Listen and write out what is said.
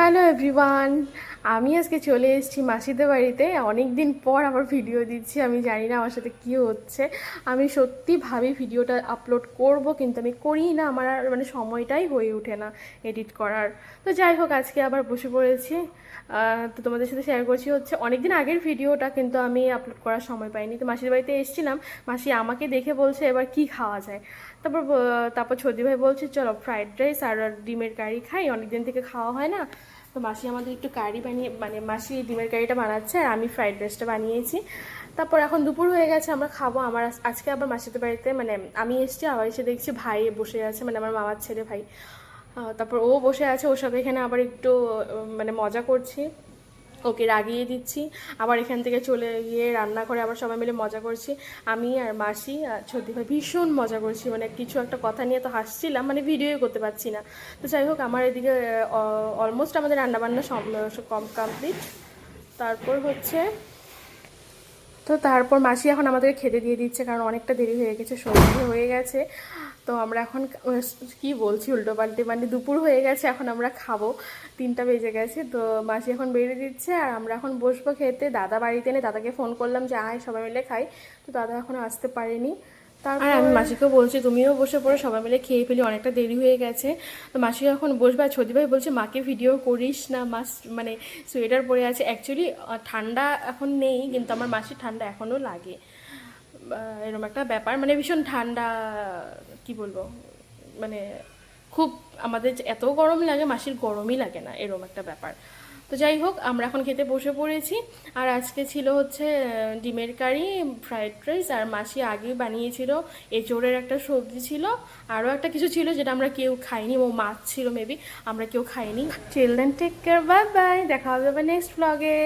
Hello everyone, আমি আজকে চলে এসেছি মাসিদের বাড়িতে। অনেক দিন পর আবার ভিডিও দিচ্ছি। আমি জানি না আমার সাথে কী হচ্ছে। আমি সত্যি ভাবি ভিডিওটা আপলোড করব, কিন্তু আমি করি না। আমার আর মানে সময়টাই হয়ে ওঠে না এডিট করার। তো যাই হোক, আজকে আবার বসে পড়েছি। তো তোমাদের সাথে শেয়ার করছি হচ্ছে অনেক দিন আগের ভিডিওটা, কিন্তু আমি আপলোড করার সময় পাইনি। তো মাসির বাড়িতে এসেছিলাম, মাসি আমাকে দেখে বলছে এবার কি খাওয়া যায়। তারপর ছদি ভাই বলছে চলো ফ্রাইড রাইস আর ডিমের কারি খাই, অনেক দিন থেকে খাওয়া হয় না। তো মাসি আমাদের একটু কারি বানিয়ে, মানে মাসি ডিমের কারিটা বানাচ্ছে আর আমি ফ্রাইড রাইসটা বানিয়েছি। তারপর এখন দুপুর হয়ে গেছে, আমরা খাবো। আমার আজকে আবার মাসিদের বাড়িতে মানে আমি এসেছি, আবার এসে দেখছি ভাই বসে আছে, মানে আমার মামার ছেলে ভাই। তারপর ও বসে আছে, ওর সাথে এখানে আবার একটু মানে মজা করছি, ওকে রাগিয়ে দিচ্ছি। আবার এখান থেকে চলে গিয়ে রান্না করে আবার সবাই মিলে মজা করছি। আমি আর মাসি আর ছোটি ভাই ভীষণ মজা করছি, মানে কিছু একটা কথা নিয়ে তো হাসছিলাম, মানে ভিডিওই করতে পারছি না। তো যাই হোক, আমার এদিকে অলমোস্ট আমাদের রান্নাবান্না কমপ্লিট। তারপর হচ্ছে তারপর মাসি এখন আমাদেরকে খেতে দিয়ে দিচ্ছে, কারণ অনেকটা দেরি হয়ে গেছে, সন্ধে হয়ে গেছে। তো আমরা এখন কি বলছি উল্টো পাল্টে, মানে দুপুর হয়ে গেছে, এখন আমরা খাবো, 3টা বেজে গেছে। তো মাসি এখন বেরিয়ে দিচ্ছে আর আমরা এখন বসবো খেতে। দাদা বাড়িতে নেই, দাদাকে ফোন করলাম যে আয় সবাই মিলে খাই, তো দাদা এখনও আসতে পারেনি। তারপর আমি মাসিকেও বলছি তুমিও বসে পড়ো, সবাই মিলে খেয়ে ফেলি, অনেকটা দেরি হয়ে গেছে। তো মাসি এখন বসবে। আর ছদি ভাই বলছে মাকে ভিডিও করিস না, মাস মানে সোয়েটার পরে আছে। অ্যাকচুয়ালি ঠান্ডা এখন নেই, কিন্তু আমার মাসির ঠান্ডা এখনও লাগে। এরকম একটা ব্যাপার, মানে ভীষণ ঠান্ডা, কি বলবো, মানে খুব আমাদের এত গরম লাগে, মাসির গরমই লাগে না, এরকম একটা ব্যাপার। তো যাই হোক, আমরা এখন খেতে বসে পড়েছি। আর আজকে ছিল হচ্ছে ডিমের কারি, ফ্রাইড রাইস, আর মাসি আগেই বানিয়েছিল এঁচোড়ের একটা সবজি ছিল, আরও একটা কিছু ছিল যেটা আমরা কেউ খাইনি, ও মাছ ছিল মেবি, আমরা কেউ খাইনি। Children take care, bye bye, দেখা হবে নেক্সট ব্লগে।